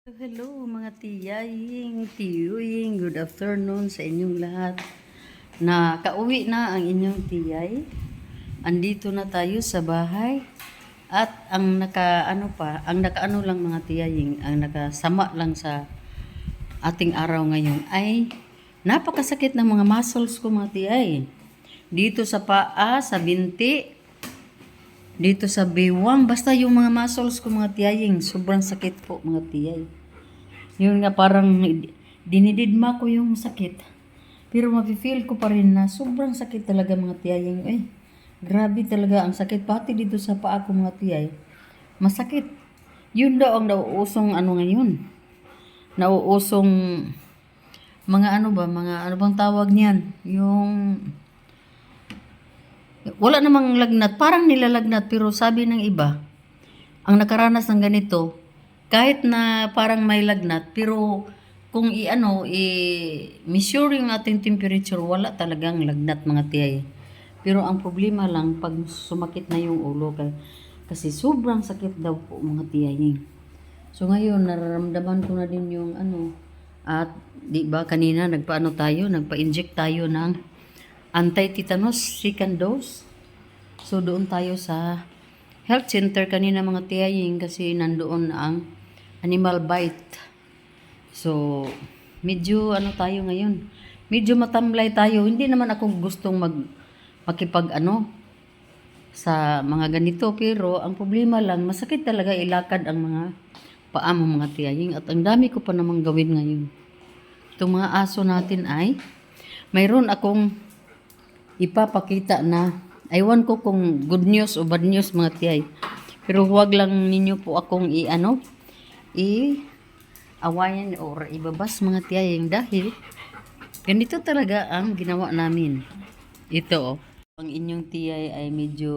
Hello mga tiyaying, tiyuying, good afternoon sa inyong lahat. Nakauwi na ang inyong tiyay. Andito na tayo sa bahay. At ang nakaano lang mga tiyaying, ang nakasama lang sa ating araw ngayon ay napakasakit ng mga muscles ko mga tiyay. Dito sa paa, sa binti, dito sa bewang, basta yung mga muscles ko mga tiyaying, sobrang sakit po mga tiyay. Yun nga parang dinididma ko yung sakit. Pero mafe-feel ko pa rin na sobrang sakit talaga mga tiyaying. Grabe talaga ang sakit. Pati dito sa paa ko mga tiyay. Masakit. Yun daw ang nauusong ngayon. Nauusong mga ano bang tawag niyan? Yung wala namang lagnat, parang nilalagnat pero sabi ng iba, ang nakaranas ng ganito, kahit na parang may lagnat, pero kung measure yung ating temperature, wala talagang lagnat mga tiyay. Pero ang problema lang, pag sumakit na yung ulo, kasi sobrang sakit daw po mga tiyay. So ngayon, nararamdaman ko na din yung at di ba kanina nagpa-inject tayo ng anti-tetanus second dose. So doon tayo sa health center kanina mga tiyaying kasi nandoon ang animal bite. So medyo tayo ngayon. Medyo matamlay tayo. Hindi naman ako gustong makipag sa mga ganito, pero ang problema lang masakit talaga ilakad ang mga paa mo mga tiyaying at ang dami ko pa namang gawin ngayon. Itong mga aso natin ay mayroon akong ipapakita na aywan ko kung good news o bad news mga tiyay. Pero huwag lang ninyo po akong awayan or ibabas mga tiyaying dahil ganito talaga ang ginawa namin. Ito ang inyong tiyay ay medyo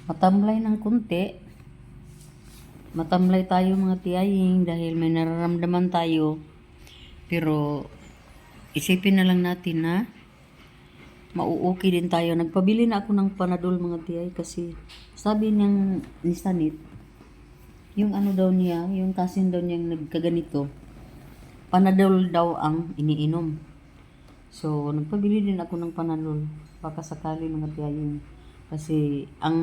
matamlay ng kunti. Matamlay tayo mga tiyaying dahil may nararamdaman tayo. Pero isipin na lang natin na mauuki din tayo. Nagpabili na ako ng Panadol mga tiyay kasi sabi niyang ni Sanit, yung daw niya, yung cousin daw niyang nagkaganito, Panadol daw ang iniinom. So, nagpabili din ako ng Panadol baka sakali mga tiyay. Kasi ang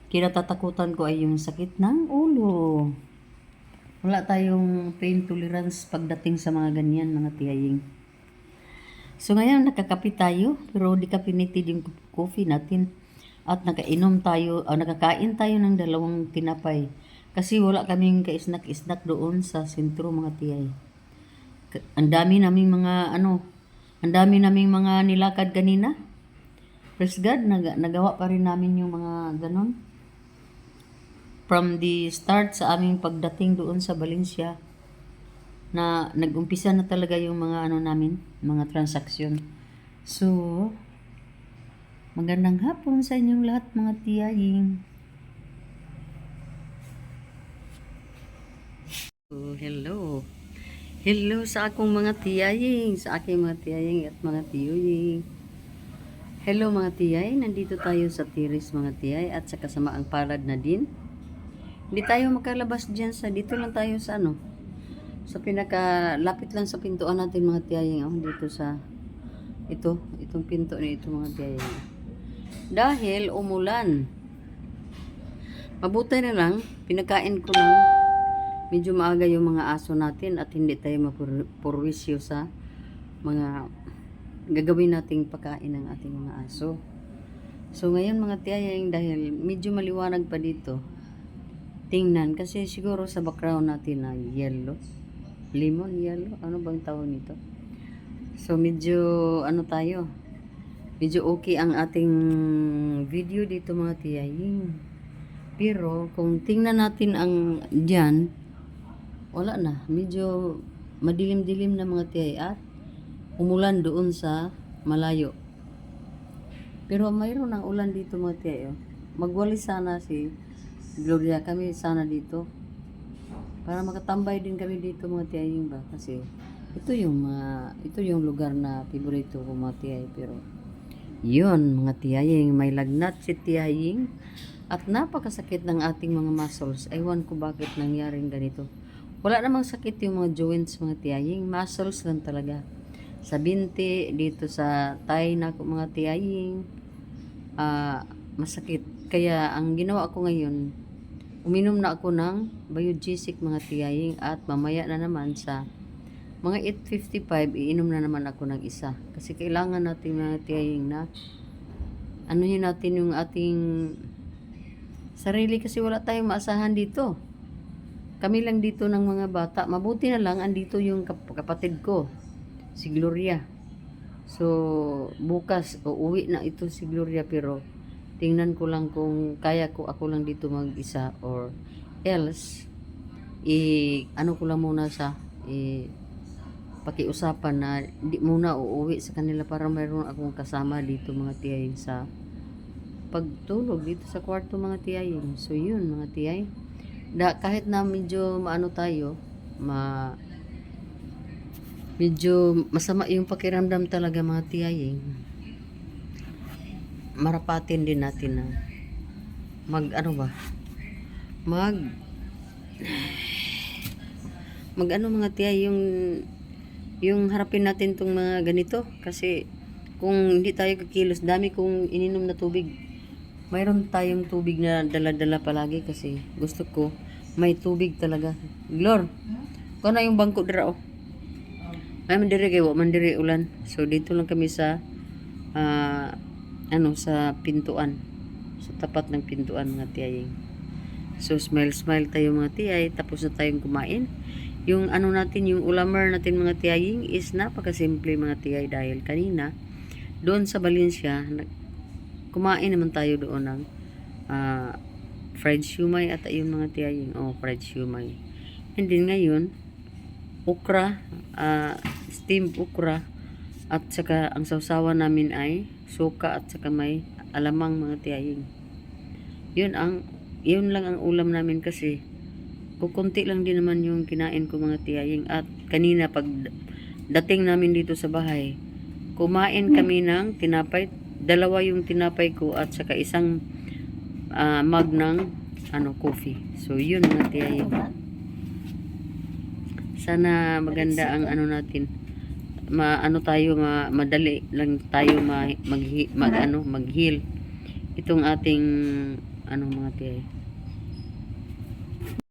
kinatatakutan ko ay yung sakit ng ulo. Wala tayong pain tolerance pagdating sa mga ganyan mga tiyaying. So ngayon nakakape tayo pero di caffeinated yung coffee natin. At nakakain tayo ng 2 tinapay. Kasi wala kaming ka-snack doon sa sentro mga tiyay. Ang dami naming mga nilakad kanina. Praise God, nagawa pa rin namin yung mga ganon. From the start sa aming pagdating doon sa Valencia, na nag-umpisa na talaga yung mga namin, mga transaksyon. So, magandang hapon sa inyong lahat mga tiyaying. So, hello. Hello sa akong mga tiyaying, sa aking mga tiyaying at mga tiyuying. Hello mga tiyay, nandito tayo sa Tiris mga tiyay at sa kasamaang palad na din. Hindi tayo makalabas dyan dito lang tayo sa sa pinaka-lapit lang sa pintuan natin mga tiyaying. Dito sa, itong pinto na ito mga tiyaying. Dahil umulan. Mabuti na lang, pinakain ko ng medyo maaga yung mga aso natin at hindi tayo mapurwisyo sa mga gagawin nating pagkain ng ating mga aso. So ngayon mga tiyaying, dahil medyo maliwanag pa dito, tingnan kasi siguro sa background natin na lemon yellow, ano bang tawag nito? So medyo medyo okay ang ating video dito mga tiyaying. Pero kung tingnan natin ang dyan, wala na, medyo madilim-dilim na mga tiyay at umulan doon sa malayo. Pero mayroon ng ulan dito mga tiyay. Magwali sana si Gloria, kami sana dito para makatambay din kami dito mga tiyaying ba, kasi ito yung lugar na paborito ko mga tiyay. Pero yun mga tiyaying, may lagnat si tiyaying At napakasakit ng ating mga muscles. Ewan ko bakit nangyaring ganito. Wala namang sakit yung mga joints, mga tiyaying. Muscles lang talaga. Sa binti, dito sa thigh na ako, mga tiyaying. Masakit. Kaya ang ginawa ko ngayon, uminom na ako ng Biogesic, mga tiyaying. At mamaya na naman sa mga 8:55, iinom na naman ako ng isa. Kasi kailangan natin, mga tiyaying, na anuhin natin yung ating sarili, kasi wala tayong maasahan dito. Kami lang dito ng mga bata. Mabuti na lang, andito yung kapatid ko, si Gloria. So, bukas, uuwi na ito si Gloria, pero tingnan ko lang kung kaya ko ako lang dito mag-isa, or else, ano ko lang muna sa, pakiusapan na di muna uuwi sa kanila para mayroon akong kasama dito, mga tiyaying, sa pagtulog dito sa kwarto, mga tiyaying. So yun, mga tiyay, kahit na medyo maano tayo, medyo masama yung pakiramdam talaga, mga tiyaying, marapatin din natin na mga tiyay, yung harapin natin tong mga ganito. Kasi kung hindi tayo kikilos, dami kong ininom na tubig. Mayroon tayong tubig na dala-dala palagi, kasi gusto ko may tubig talaga. Glor, kung na yung bangko dira, oh. Ay, mandiri kayo, mandiri ulan. So, dito lang kami sa, sa pintuan. Sa tapat ng pintuan, mga tiyaying. So, smile tayo, mga tiyay. Tapos na tayong kumain. Yung natin, yung ulamer natin, mga tiyaying, is napakasimple, mga tiyay. Dahil kanina, doon sa Valencia, kumain naman tayo doon ng fried siumay at yung mga tiyaying. Fried siumay. And then ngayon, okra, steamed okra, at saka ang sausawan namin ay suka at saka may alamang, mga tiyaying. Yun lang ang ulam namin, kasi kukunti lang din naman yung kinain ko, mga tiyaying. At kanina pag dating namin dito sa bahay, kumain kami ng tinapay. 2 yung tinapay ko at saka isang mug ng coffee. So yun, mga tiyaying. Sana maganda ang natin. Madali lang tayo mag-heal itong ating mga tiyay.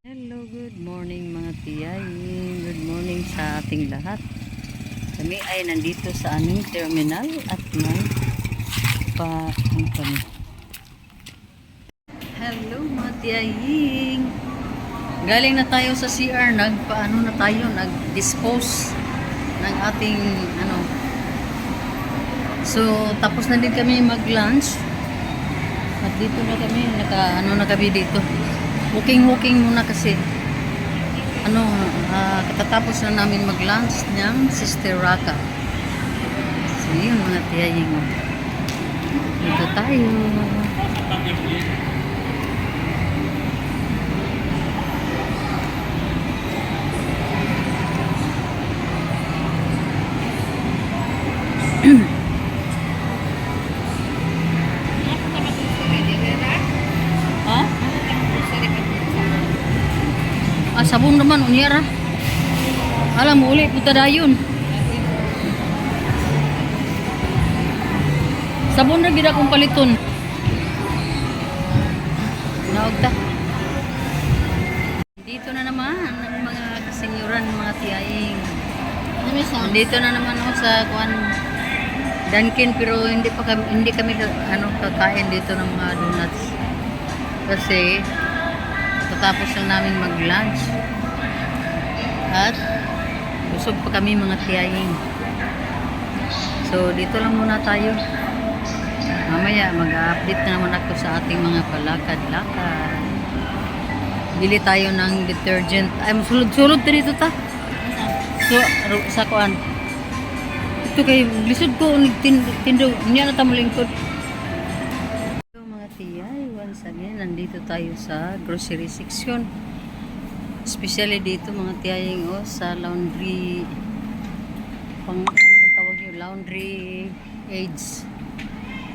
Hello, good morning, mga tiyay. Good morning sa ating lahat. Kami ay nandito sa aming terminal at may kami. Hello, mga tiyaying. Galing na tayo sa CR, nag-dispose ng ating So, tapos na din kami mag-lunch. At dito na kami, na kami dito. Walking muna, kasi katatapos na namin mag-lunch ng Sister Raka. So, yun, mga tiyaying. Dito tayo. Sabong naman, unyara. Alam mo, ulit, puta dayon. Sabon na gida kong paliton. Naog ta. Dito na naman ang mga kasenyuran, mga tiyaying. Dito na naman ako sa Dunkin, pero hindi kami kakain dito ng mga donuts. Kasi tapos lang namin mag-lunch. At busog pa kami, mga tiyaying. So, dito lang muna tayo. Mamaya, mag-update na naman ako sa ating mga palakad-lakad. Bili tayo ng detergent. Ay, sulod-sulod dito ta. So, sa kuan. Ito kayo, lisod ko, tindo, niya na tamulingkod. Once again, nandito tayo sa grocery section. Especially dito, mga tiyaying, sa laundry, laundry aids.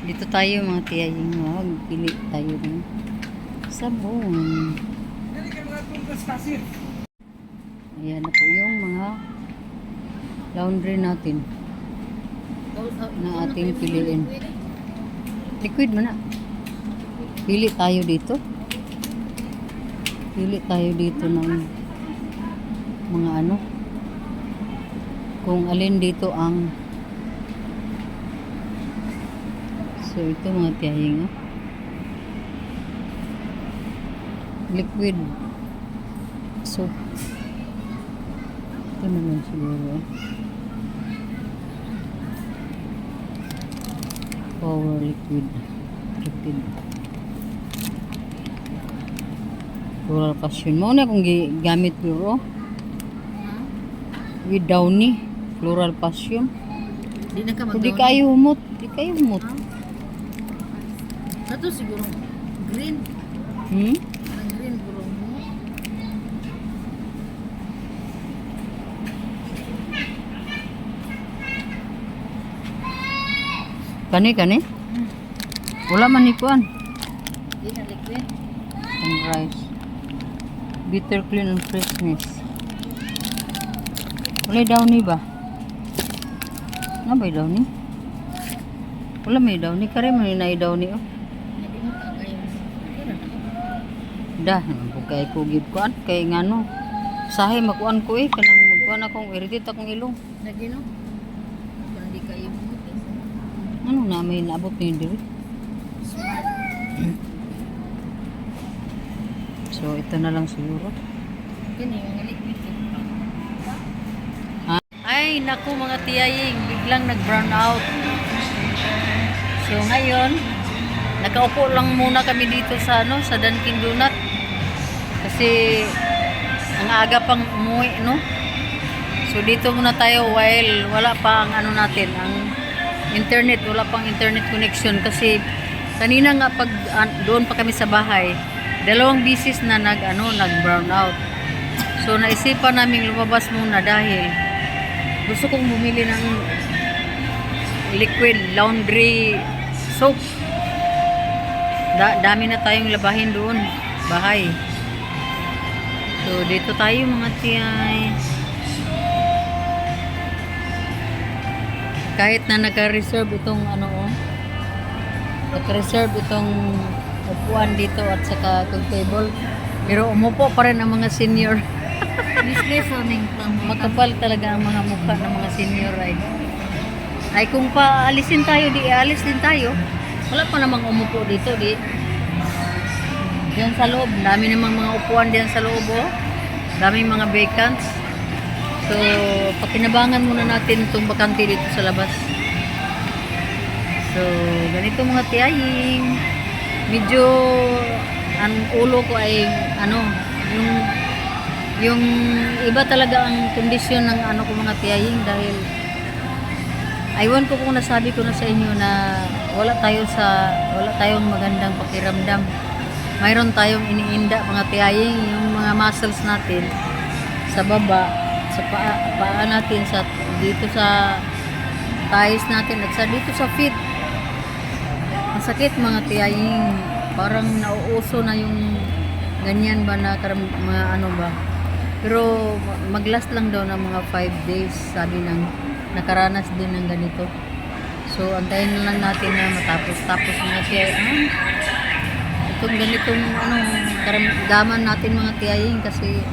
Dito tayo, mga tiyaying, magbili tayo ng sabon. Ayan na po yung mga laundry natin na ating piliin. Liquid mo na. Pili tayo dito. Pili tayo dito ng mga ano. Kung alin dito ang so ito mga tiyahing liquid soap. Ito naman siguro power liquid treated floral passion mo na kung gamit pero with downy floral passion Di na ka hindi kayo humot Ito siguro green. Parang green siguro mo. kani wala man ikuan Di na liquid. sunrise bitter clean and freshness wala downy ba nga ba downy wala may downy kare man na downy oh Hindi mo ka kayo. dah kay ko gid kuan kay ngano sahay makuan ko kanang magkuan akong irritate akong ilong Lagi no? Parang di kayo mo. ano na may naabot ni diri so ito na lang siguro. Kani mga liquid. Ay, naku mga tiyaying, biglang nag-brown out. So ngayon, nakaupo lang muna kami dito sa sa Dunkin Donut. Kasi ang aga pang umuwi, no? So dito muna tayo while wala pa ang ano natin, ang internet, wala pang internet connection kasi kanina nga pag doon pa kami sa bahay, 2 bisis na nag-brown out. So naisipan namin lumabas muna dahil gusto kong bumili ng liquid laundry soap. Dami na tayong labahin doon, bahay. So dito tayo mga tiyay. Kahit na naka-reserve itong naka-reserve itong upuan dito at saka itong table, pero umupo pa rin ang mga senior. Listening lang mo. Makapal talaga ang mga mukha ng mga senior ay kung paalisin tayo alis din tayo. Wala pa namang umupo dito diyan sa loob, dami namang mga upuan diyan sa loob daming mga vacants. So pakinabangan muna natin itong bakante dito sa labas. So ganito mga tiyaying, medyo ang ulo ko ay yung iba talaga ang kondisyon ng ko mga tiyaying dahil aywan ko kung nasabi ko na sa inyo na wala tayong magandang pakiramdam. Mayroon tayong iniinda mga tiyaying, yung mga muscles natin sa baba, sa paa natin, dito sa thighs natin at dito sa feet. Ang sakit mga tiyaying, parang nauuso na yung ganyan ba na mga ba. Pero maglast lang daw ng mga 5 days, sabi ng nakaranas din ng ganito. So antayin na lang natin na matapos na siya. Itong ganitong karamdaman natin mga tiyaying kasi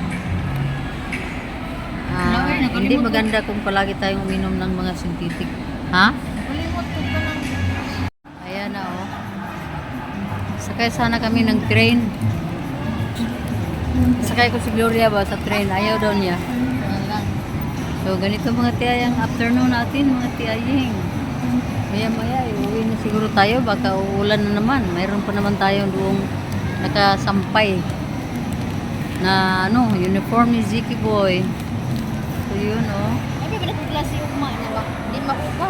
hindi maganda kung palagi tayong uminom ng mga synthetic. Ha? Ayan na sakay sana kami ng train. Sakay ko si Gloria ba sa train, ayaw daw niya. So ganito mga tiyayang afternoon natin mga tiyaying. Maya uwi na siguro tayo, baka uulan na naman. Mayroon pa naman tayong doong nakasampay na uniform ni Ziki Boy. So yun Ay, ba na klase yung kumain ba? Hindi makuha.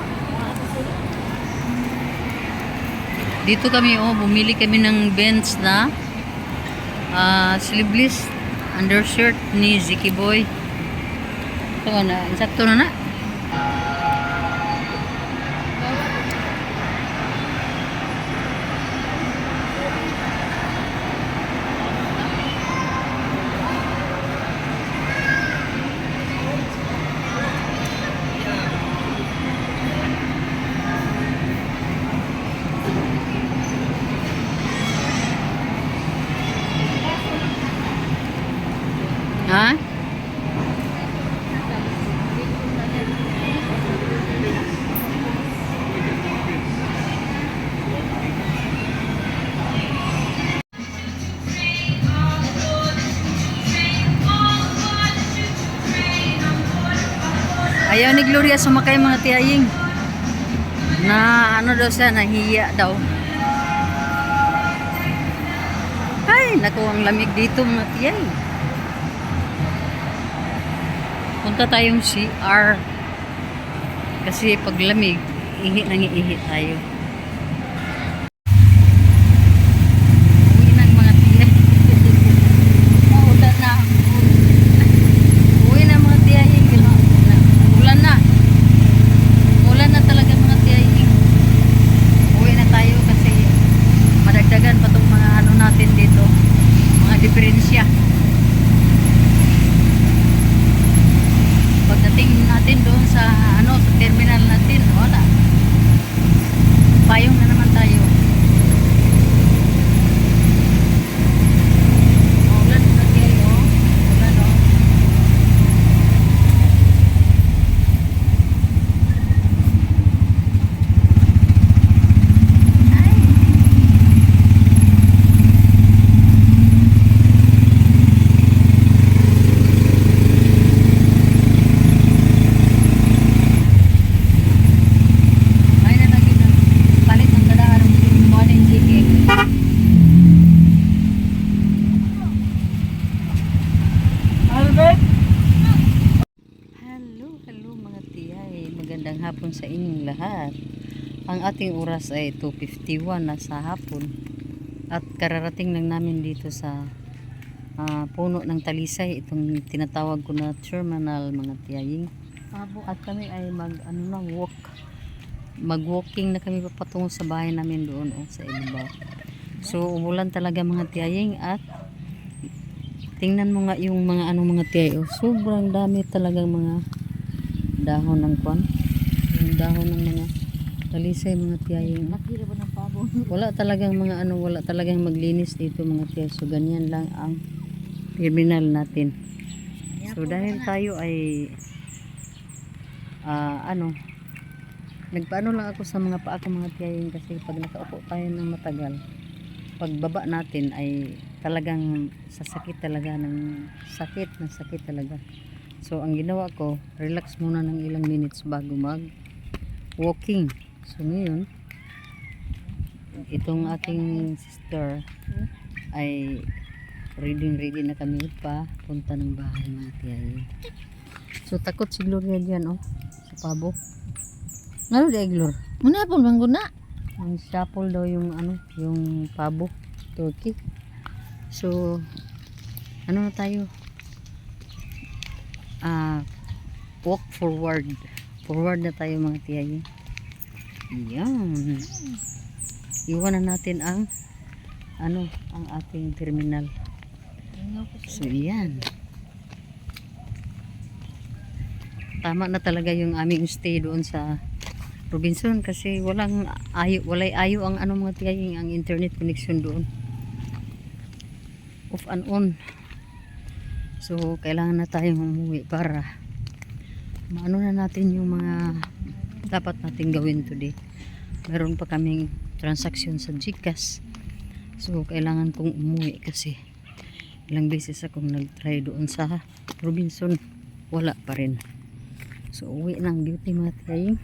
Dito kami bumili kami ng Benz na sleeveless undershirt ni Ziki Boy. Ito na, insakto na. Ha? Ayaw ni Gloria sumakay mga tiyaying. Na ano daw siya, nahiya daw. Ay, naku, ang lamig dito mga tiyay. Punta tayong CR. Kasi pag lamig, ihi nang ihi tayo. Uwi ng mga tiyay. Maulan na. Uwi na mga tiyaying. Ulan na. Ulan na talaga mga tiyaying. Uwi na tayo kasi madagdagan pa itong mga ano natin dito. Mga diferensya. Pagdating natin doon sa ano sa terminal natin, wala. Payong na naman tayo. Ulan na tayo. Ulan o. Ay na lagi na. Palit ng kadaan ng morning chicken. Albert? Hello mga tiyay. Magandang hapon sa inyong lahat. Ang ating oras ay 2:51 na sa hapon. At kararating lang namin dito sa puno ng talisay. Itong tinatawag ko na terminal mga tiyaying. At kami ay mag-walking na kami papatungo sa bahay namin doon sa ibabaw. So umulan talaga mga tiyaying at tingnan mo nga yung mga mga tiyay. Sobrang dami talagang mga dahon ng kwan. Yung dahon ng mga talisay mga tiyaying. Nakira ba ng pabo? Wala talagang mga wala talagang maglinis dito mga tiyay. So ganyan lang ang terminal natin. So dahil tayo ay nagpaano lang ako sa mga paa ko mga tiyaying kasi pag nakaupo tayo ng matagal, pagbaba natin ay talagang sasakit talaga ng sakit talaga. So ang ginawa ko, relax muna ng ilang minutes bago mag walking. So ngayon, itong aking sister ay ready na kami pa punta ng bahay mga tiyaying. So takot si Gloria dyan sa pabo. Ano di Glor? Muna po bang guna? Ang shuffle daw yung yung pabo, turkey. So ano na tayo? Walk forward. Forward na tayo mga tiyay. Yan. Iwan na natin ang ang ating terminal. So yan. Tama na talaga yung aming stay doon sa Robinson kasi walay ayo ang mga tiyaying ang internet connection doon. Off and on. So kailangan na tayong umuwi para maano na natin yung mga dapat nating gawin today. Meron pa kaming transaction sa GCash. So kailangan kong umuwi kasi ilang beses akong nag-try doon sa Robinson. Wala pa rin. So uwi ng duty mga tiyaying.